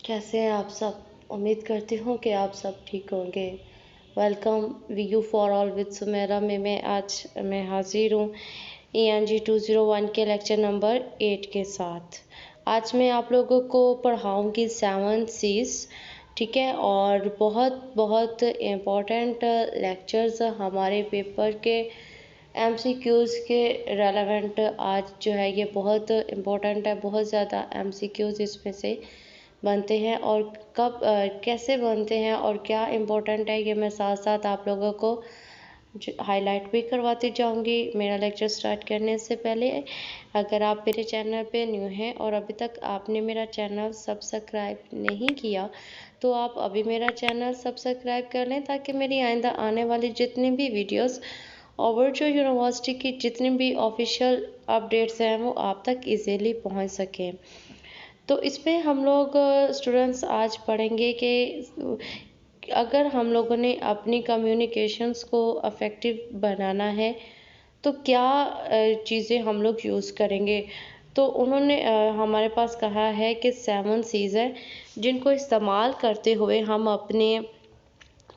कैसे हैं आप सब? उम्मीद करती हूँ कि आप सब ठीक होंगे। वेलकम वीयू फॉर ऑल विद सुमेरा में मैं हाजिर हूँ ENG 201 के लेक्चर नंबर 8 के साथ। आज मैं आप लोगों को पढ़ाऊँगी 7 C's, ठीक है। और बहुत बहुत इम्पोर्टेंट लेक्चर्स हमारे पेपर के MCQs के रेलेवेंट आज जो है ये बहुत इम्पोर्टेंट है। बहुत ज़्यादा MCQs इसमें से बनते हैं और कब कैसे बनते हैं और क्या इम्पोर्टेंट है, ये मैं साथ साथ आप लोगों को हाईलाइट भी करवाती जाऊंगी मेरा लेक्चर स्टार्ट करने से पहले। अगर आप मेरे चैनल पे न्यू हैं और अभी तक आपने मेरा चैनल सब्सक्राइब नहीं किया तो आप अभी मेरा चैनल सब्सक्राइब कर लें, ताकि मेरी आइंदा आने वाली जितनी भी वीडियोस और वर्चुअल यूनिवर्सिटी की जितनी भी ऑफिशियल अपडेट्स हैं वो आप तक इजीली पहुंच सकें। तो इसमें हम लोग स्टूडेंट्स आज पढ़ेंगे कि अगर हम लोगों ने अपनी कम्युनिकेशंस को अफेक्टिव बनाना है तो क्या चीज़ें हम लोग यूज़ करेंगे। तो उन्होंने हमारे पास कहा है कि 7 C's हैं जिनको इस्तेमाल करते हुए हम अपने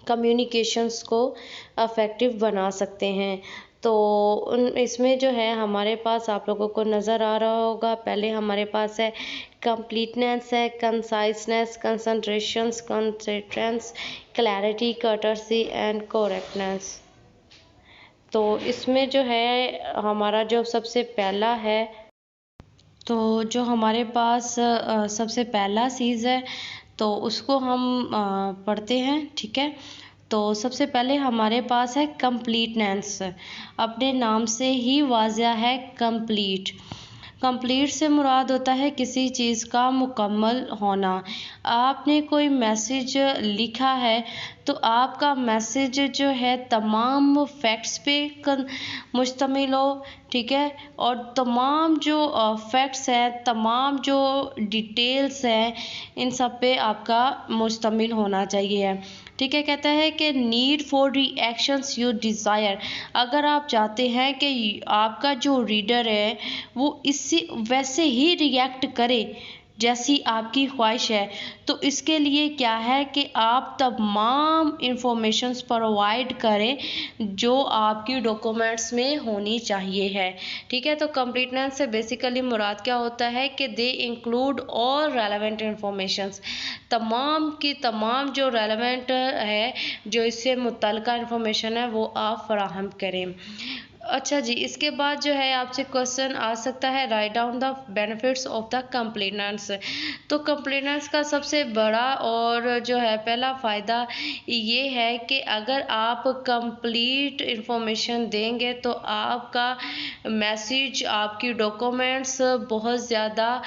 कम्युनिकेशंस को अफेक्टिव बना सकते हैं। तो इसमें जो है हमारे पास आप लोगों को नज़र आ रहा होगा, पहले हमारे पास है कंप्लीटनेस, है conciseness, concentrations, consistence, clarity, courtesy and correctness. तो इसमें जो है हमारा जो सबसे पहला है, तो जो हमारे पास सबसे पहला चीज़ है तो उसको हम पढ़ते हैं, ठीक है। तो सबसे पहले हमारे पास है कंप्लीटनेस। अपने नाम से ही वाज़ह है कंप्लीट। कंप्लीट से मुराद होता है किसी चीज़ का मुकम्मल होना। आपने कोई मैसेज लिखा है तो आपका मैसेज जो है तमाम फैक्ट्स पे मुश्तमिल हो, ठीक है। और तमाम जो फैक्ट्स हैं, तमाम जो डिटेल्स हैं, इन सब पे आपका मुश्तमिल होना चाहिए, ठीक है। कहता है कि need for reactions you desire. अगर आप चाहते हैं कि आपका जो रीडर है वो इससे वैसे ही रिएक्ट करे जैसी आपकी ख्वाहिश है, तो इसके लिए क्या है कि आप तमाम इंफॉर्मेशंस प्रोवाइड करें जो आपकी डॉक्यूमेंट्स में होनी चाहिए है, ठीक है। तो कंप्लीटनेस से बेसिकली मुराद क्या होता है कि they include all relevant informations. तमाम की तमाम जो रेलेवेंट है, जो इससे मुतल्लिका इंफॉर्मेशन है, वो आप फराहम करें। अच्छा जी, इसके बाद जो है आपसे क्वेश्चन आ सकता है, write down the benefits of the completeness. तो कंप्लीटनेस का सबसे बड़ा और जो है पहला फ़ायदा ये है कि अगर आप कंप्लीट इंफॉर्मेशन देंगे तो आपका मैसेज, आपकी डॉक्यूमेंट्स बहुत ज़्यादा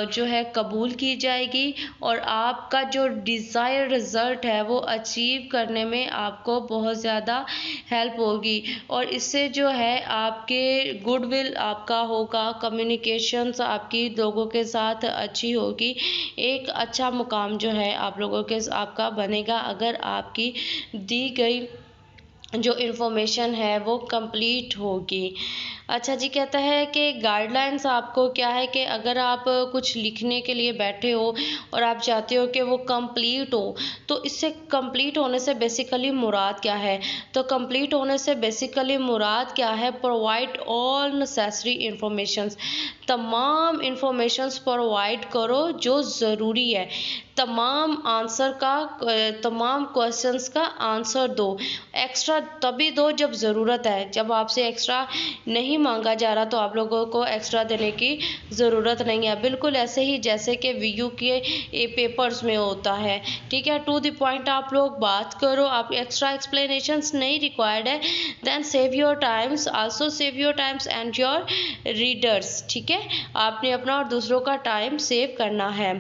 जो है कबूल की जाएगी और आपका जो डिज़ायर रिज़ल्ट है वो अचीव करने में आपको बहुत ज़्यादा हेल्प होगी। और इससे जो है आपके गुडविल आपका होगा, कम्युनिकेशंस आपकी लोगों के साथ अच्छी होगी, एक अच्छा मुकाम जो है आप लोगों के आपका बनेगा अगर आपकी दी गई जो इन्फॉर्मेशन है वो कंप्लीट होगी। अच्छा जी, कहता है कि गाइडलाइंस आपको क्या है कि अगर आप कुछ लिखने के लिए बैठे हो और आप चाहते हो कि वो कंप्लीट हो, तो इससे कंप्लीट होने से बेसिकली मुराद क्या है। तो कंप्लीट होने से बेसिकली मुराद क्या है, प्रोवाइड ऑल नेसेसरी इंफॉर्मेशंस। तमाम इंफॉर्मेशंस प्रोवाइड करो जो ज़रूरी है। तमाम आंसर का तमाम क्वेश्चंस का आंसर दो। एक्स्ट्रा तभी दो जब ज़रूरत है। जब आपसे एक्स्ट्रा नहीं मांगा जा रहा तो आप लोगों को एक्स्ट्रा देने की ज़रूरत नहीं है। बिल्कुल ऐसे ही जैसे कि वीयू के पेपर्स में होता है, ठीक है। टू द पॉइंट आप लोग बात करो, आप एक्स्ट्रा एक्सप्लेनेशंस नहीं रिक्वायर्ड है, then save your times, also save your times and your readers, ठीक है। आपने अपना और दूसरों का टाइम सेव करना है।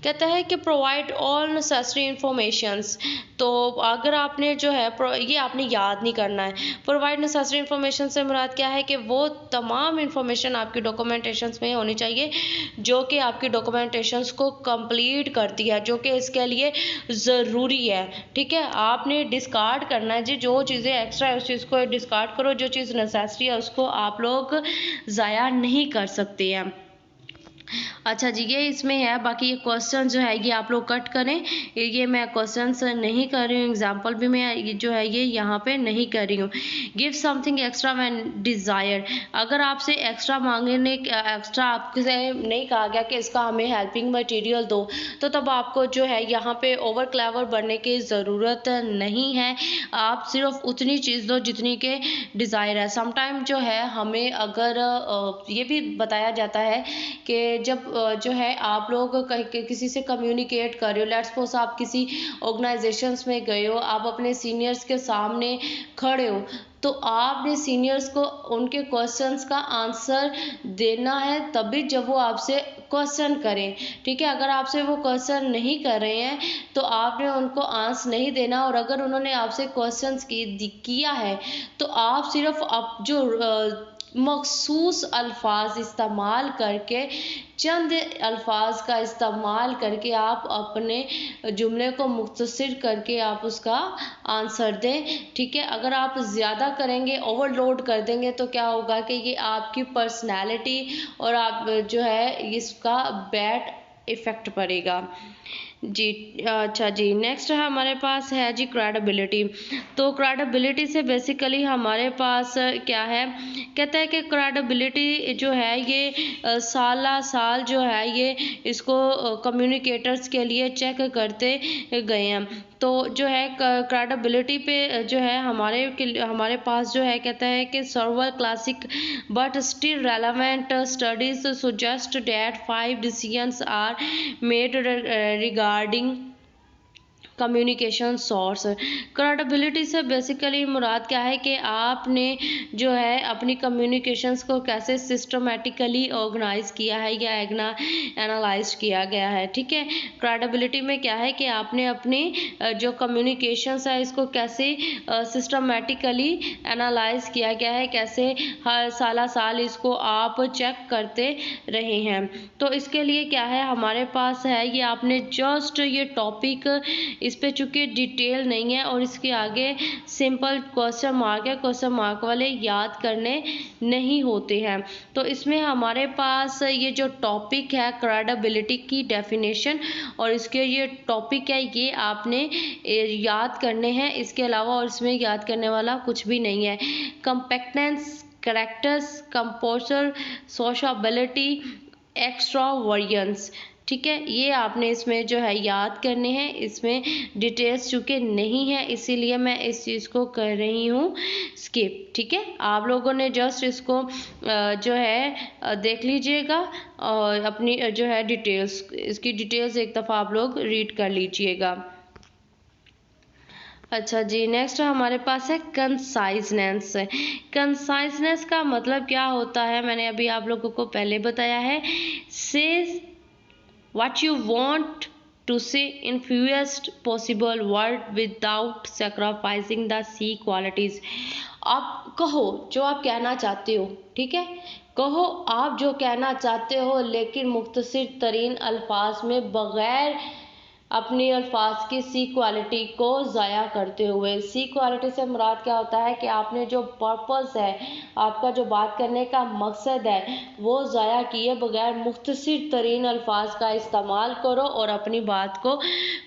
कहता है कि प्रोवाइड ऑल नेसेसरी इंफॉर्मेशंस। तो अगर आपने जो है ये आपने याद नहीं करना है। प्रोवाइड नेसेसरी इंफॉर्मेशन से मुराद क्या है कि वो तमाम इंफॉर्मेशन आपकी डॉक्यूमेंटेशंस में होनी चाहिए जो कि आपकी डॉक्यूमेंटेशंस को कंप्लीट करती है, जो कि इसके लिए ज़रूरी है, ठीक है। आपने डिस्कार्ड करना है जी, जो चीज़ें एक्स्ट्रा है उस चीज़ को डिस्कार्ड करो, जो चीज़ नेसेसरी है उसको आप लोग ज़ाया नहीं कर सकते हैं। अच्छा जी, ये इसमें है। बाकी ये क्वेश्चन जो है ये आप लोग कट करें, ये मैं क्वेश्चंस नहीं कर रही हूँ, एग्जाम्पल भी मैं जो है ये यहाँ पे नहीं कर रही हूँ। Give something extra when desire, अगर आपसे एक्स्ट्रा मांगने, एक्स्ट्रा आपसे नहीं कहा गया कि इसका हमें हेल्पिंग मटेरियल दो, तो तब आपको जो है यहाँ पे ओवर क्लेवर बनने की ज़रूरत नहीं है। आप सिर्फ उतनी चीज़ दो जितनी के डिज़ायर है। समटाइम जो है हमें अगर ये भी बताया जाता है कि जब जो है आप लोग किसी से कम्युनिकेट कर रहे हो, लेट्स सपोज आप किसी ऑर्गेनाइजेशंस में गए हो, आप अपने सीनियर्स के सामने खड़े हो, तो आपने सीनियर्स को उनके क्वेश्चंस का आंसर देना है तभी जब वो आपसे क्वेश्चन करें, ठीक है। अगर आपसे वो क्वेश्चन नहीं कर रहे हैं तो आपने उनको आंसर नहीं देना, और अगर उन्होंने आपसे क्वेश्चंस किया है तो आप सिर्फ आप जो मखसूस अल्फाज इस्तेमाल करके, चंद अल्फाज का इस्तेमाल करके आप अपने जुमले को मुख्तसर करके आप उसका आंसर दें, ठीक है। अगर आप ज़्यादा करेंगे, ओवरलोड कर देंगे, तो क्या होगा कि ये आपकी पर्सनैलिटी और आप जो है इसका बैड इफ़ेक्ट पड़ेगा जी। अच्छा जी, नेक्स्ट हमारे पास है जी क्रेडिबिलिटी। तो क्रेडिबिलिटी से बेसिकली हमारे पास क्या है, कहता है कि क्रेडिबिलिटी जो है ये साल साल जो है ये इसको कम्युनिकेटर्स के लिए चेक करते गए हैं। तो जो है क्रेडिबिलिटी पे जो है हमारे पास जो है, कहता है कि server classic but still relevant studies suggest that 5 decisions are made regarding communication source. Credibility से बेसिकली मुराद क्या है कि आपने जो है अपनी कम्युनिकेशंस को कैसे सिस्टमेटिकली ऑर्गेनाइज किया है या एनालाइज किया गया है, ठीक है। क्रेडिबिलिटी में क्या है कि आपने अपनी जो कम्युनिकेशंस है इसको कैसे सिस्टमेटिकली एनालाइज किया गया है, कैसे हर साल इसको आप चेक करते रहे हैं। तो इसके लिए क्या है हमारे पास है, ये आपने जस्ट ये टॉपिक इस पे चूंकि डिटेल नहीं है और इसके आगे सिंपल क्वेश्चन मार्क है, क्वेश्चन मार्क वाले याद करने नहीं होते हैं। तो इसमें हमारे पास ये जो टॉपिक है क्रेडिबिलिटी की डेफिनेशन और इसके ये टॉपिक है ये आपने याद करने हैं, इसके अलावा और इसमें याद करने वाला कुछ भी नहीं है। कंपेटेंस, कैरेक्टर्स, कंपोजर, सोशबिलिटी, एक्स्ट्रावर्जेंस, ठीक है, ये आपने इसमें जो है याद करने हैं। इसमें डिटेल्स चूँकि नहीं है इसीलिए मैं इस चीज़ को कर रही हूँ स्किप, ठीक है। आप लोगों ने जस्ट इसको जो है देख लीजिएगा और अपनी जो है डिटेल्स, इसकी डिटेल्स एक दफ़ा आप लोग रीड कर लीजिएगा। अच्छा जी, नेक्स्ट हमारे पास है कंसाइजनेस। कंसाइजनेस का मतलब क्या होता है, मैंने अभी आप लोगों को पहले बताया है। से what you want to say in fewest possible word without sacrificing the C qualities। आप कहो जो आप कहना चाहते हो, ठीक है, कहो आप जो कहना चाहते हो लेकिन मुख्तसर तरीन अल्फाज में बग़ैर अपनी अल्फाज की सी क्वालिटी को ज़ाया करते हुए। सी क्वालिटी से मुराद क्या होता है कि आपने जो पर्पस है, आपका जो बात करने का मकसद है, वो ज़ाया किए बगैर मुख्तसर तरीन अल्फाज का इस्तेमाल करो और अपनी बात को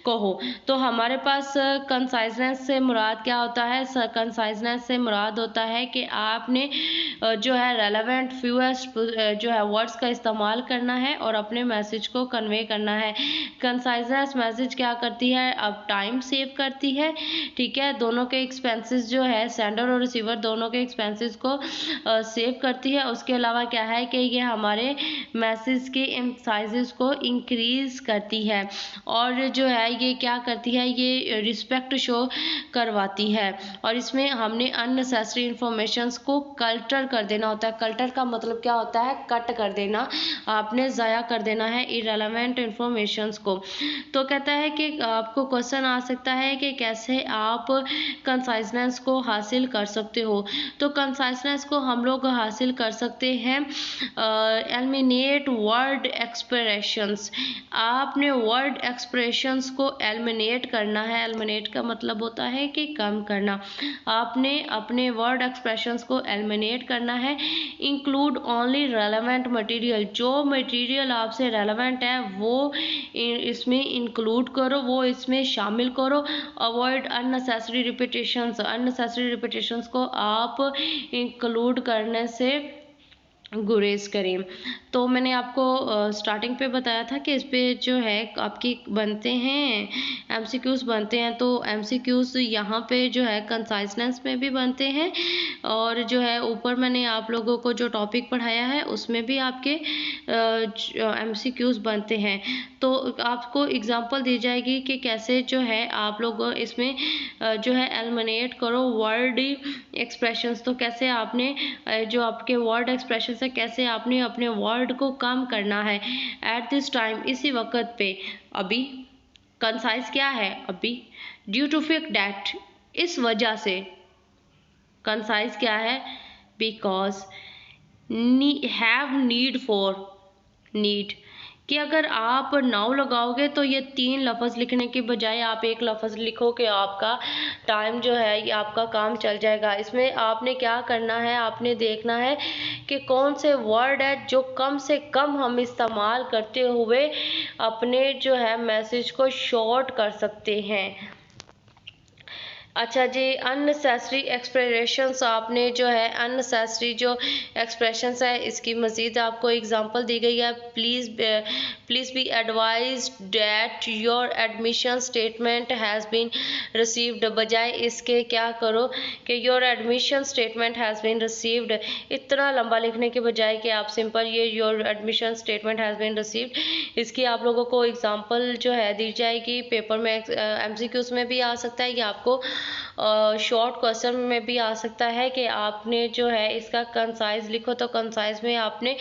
कहो। तो हमारे पास कंसाइजनेस से मुराद क्या होता है, कंसाइजनेस से मुराद होता है कि आपने जो है रेलेवेंट फ्यूएस्ट जो है वर्ड्स का इस्तेमाल करना है और अपने मैसेज को कन्वे करना है। कंसाइजनेस मैसेज क्या करती है, अब टाइम सेव करती है, ठीक है, दोनों के एक्सपेंसेस जो है सेंडर और रिसीवर दोनों के एक्सपेंसेस को सेव करती है। उसके अलावा क्या है कि ये हमारे मैसेज के साइजेस को इंक्रीज करती है और जो है ये क्या करती है, ये रिस्पेक्ट शो करवाती है। और इसमें हमने अननेसेसरी इंफॉर्मेशंस को कल्टर कर देना होता है। कल्टर का मतलब क्या होता है, कट कर देना, आपने ज़ाया कर देना है इररेलेवेंट इंफॉर्मेशंस को। तो कहते कहता है कि आपको क्वेश्चन आ सकता है कि कैसे आप कंसाइजनेस को हासिल कर सकते हो। तो कंसाइजनेस को हम लोग हासिल कर सकते हैं एलिमिनेट वर्ड एक्सप्रेशंस। आपने वर्ड एक्सप्रेशंस को एलिमिनेट करना है। एलिमिनेट का मतलब होता है कि कम करना। आपने अपने वर्ड एक्सप्रेशंस को एलिमिनेट करना है। Include only relevant material. जो मटेरियल आपसे रेलेवेंट है वो इसमें इंक्लूड करो, वो इसमें शामिल करो। Avoid unnecessary repetitions. Unnecessary repetitions को आप इंक्लूड करने से गुरेज करें। तो मैंने आपको स्टार्टिंग पे बताया था कि इस पे जो है आपकी बनते हैं एमसीक्यूज बनते हैं। तो एमसीक्यूज यहाँ पे जो है कंसाइजनेस में भी बनते हैं और जो है ऊपर मैंने आप लोगों को जो टॉपिक पढ़ाया है उसमें भी आपके एमसीक्यूज बनते हैं। तो आपको एग्जांपल दी जाएगी कि कैसे जो है आप लोग इसमें जो है एलिमिनेट करो वर्ड एक्सप्रेशंस। तो कैसे आपने जो आपके वर्ड एक्सप्रेशन है कैसे आपने अपने वर्ड को कम करना है एट दिस टाइम, इसी वक्त पे। अभी कंसाइज क्या है? अभी ड्यू टू फैक्ट दैट, इस वजह से। कंसाइज क्या है? Because have need for, need कि अगर आप नाउ लगाओगे तो ये 3 लफ्ज़ लिखने के बजाय आप एक लफ्ज़ लिखो कि आपका टाइम जो है ये आपका काम चल जाएगा। इसमें आपने क्या करना है, आपने देखना है कि कौन से वर्ड है जो कम से कम हम इस्तेमाल करते हुए अपने जो है मैसेज को शॉर्ट कर सकते हैं। अच्छा जी, अननेसेसरी एक्सप्रेशंस। आपने जो है अननेसेसरी जो एक्सप्रेशंस है इसकी मज़ीद आपको एग्जांपल दी गई है। Please be advised that your admission statement has been received. बजाय इसके क्या करो कि your admission statement has been received. इतना लंबा लिखने के बजाय कि आप सिंपल ये your admission statement has been received, इसकी आप लोगों को एग्जांपल जो है दी जाएगी। पेपर में एमसीक्यूज में भी आ सकता है, ये आपको शॉर्ट क्वेश्चन में भी आ सकता है कि आपने जो है इसका कंसाइज लिखो। तो कंसाइज में आपने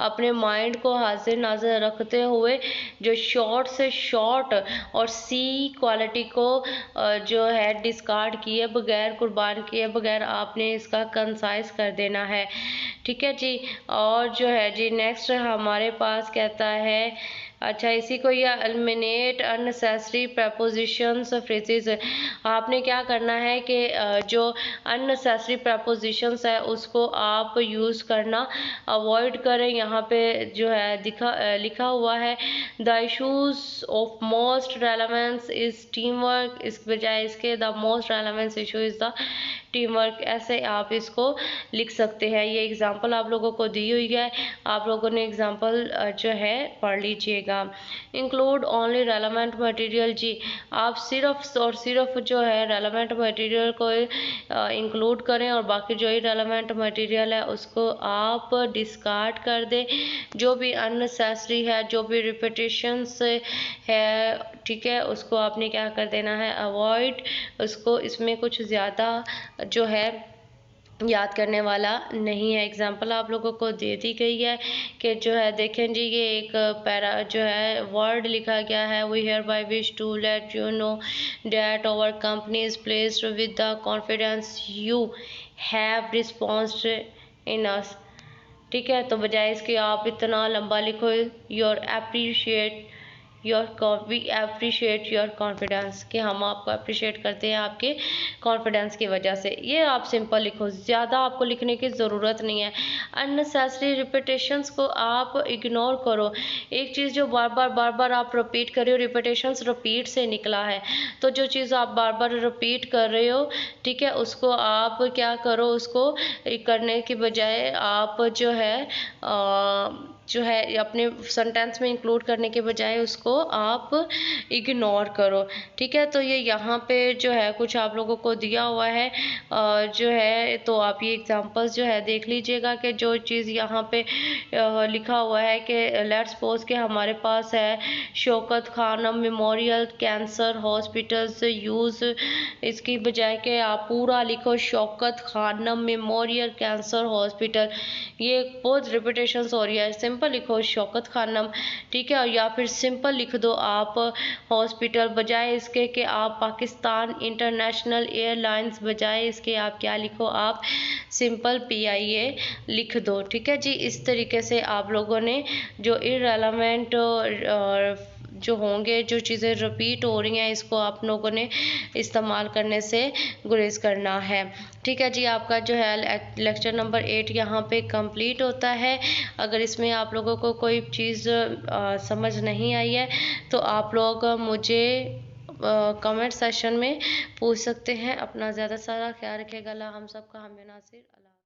अपने माइंड को हाजिर नाजिर रखते हुए जो शॉर्ट से शॉर्ट और सी क्वालिटी को जो है डिस्कार्ड किए बगैर, कुर्बान किए बगैर आपने इसका कंसाइज कर देना है। ठीक है जी। और जो है जी नेक्स्ट हमारे पास कहता है, अच्छा इसी को ये एलिमिनेट अननेसेसरी प्रपोजिशंस फ्रेजेस। आपने क्या करना है कि जो अननेसेसरी प्रपोजिशंस है उसको आप यूज़ करना अवॉइड करें। यहाँ पे जो है लिखा हुआ है the issues of most relevance is team work. इस बजाय इसके the most relevance issue is the team work, ऐसे आप इसको लिख सकते हैं। ये एग्जांपल आप लोगों को दी हुई है, आप लोगों ने एग्जांपल जो है पढ़ लीजिएगा। Include only relevant material. जी आप सिर्फ और सिर्फ जो है रेलेवेंट मटेरियल को इंक्लूड करें और बाकी जो ही रेलेवेंट मटेरियल है उसको आप डिस्कार्ड कर दें। जो भी अननेसेसरी है, जो भी रिपीटेशंस है, ठीक है, उसको आपने क्या कर देना है, अवॉइड। उसको इसमें कुछ ज़्यादा जो है याद करने वाला नहीं है। एग्जाम्पल आप लोगों को दे दी गई है कि जो है देखें जी ये एक पैरा जो है वर्ड लिखा गया है, we hereby wish to let you know that our company is placed with the confidence you have responsed in us. ठीक है, तो बजाय इसके आप इतना लंबा लिखो वी एप्रिशिएट योर कॉन्फिडेंस, कि हम आपको अप्रिशिएट करते हैं आपके कॉन्फिडेंस की वजह से। ये आप सिंपल लिखो, ज़्यादा आपको लिखने की ज़रूरत नहीं है। अननेसेसरी रिपीटेशंस को आप इग्नोर करो। एक चीज़ जो बार बार आप रिपीट कर रहे हो, रिपीटेशंस रिपीट से निकला है, तो जो चीज़ आप बार बार रिपीट कर रहे हो, ठीक है, उसको आप क्या करो, उसको करने की बजाय आप जो है अपने सेंटेंस में इंक्लूड करने के बजाय उसको आप इग्नोर करो। ठीक है, तो ये यहाँ पे जो है कुछ आप लोगों को दिया हुआ है जो है, तो आप ये एग्जांपल्स जो है देख लीजिएगा कि जो चीज़ यहाँ पे लिखा हुआ है कि लेट्स सपोज के हमारे पास है Shaukat Khanam memorial cancer hospitals use, इसकी बजाय के आप पूरा लिखो Shaukat Khanam memorial cancer hospital. ये बहुत रिपीटेशंस हो रही है, इससे सिंपल लिखो शौकत खानम, ठीक है, और या फिर सिंपल लिख दो आप हॉस्पिटल, बजाय इसके कि आप पाकिस्तान इंटरनेशनल एयरलाइंस, बजाय इसके आप क्या लिखो, आप सिंपल PIA लिख दो। ठीक है जी, इस तरीके से आप लोगों ने जो इररेलेवेंट जो होंगे, जो चीज़ें रिपीट हो रही हैं, इसको आप लोगों ने इस्तेमाल करने से गुरेज करना है। ठीक है जी, आपका जो है लेक्चर नंबर 8 यहाँ पे कंप्लीट होता है। अगर इसमें आप लोगों को कोई चीज़ समझ नहीं आई है तो आप लोग मुझे कमेंट सेशन में पूछ सकते हैं। अपना ज़्यादा सारा ख्याल रखिएगा। अल्लाह हम सबका, हम नासिर।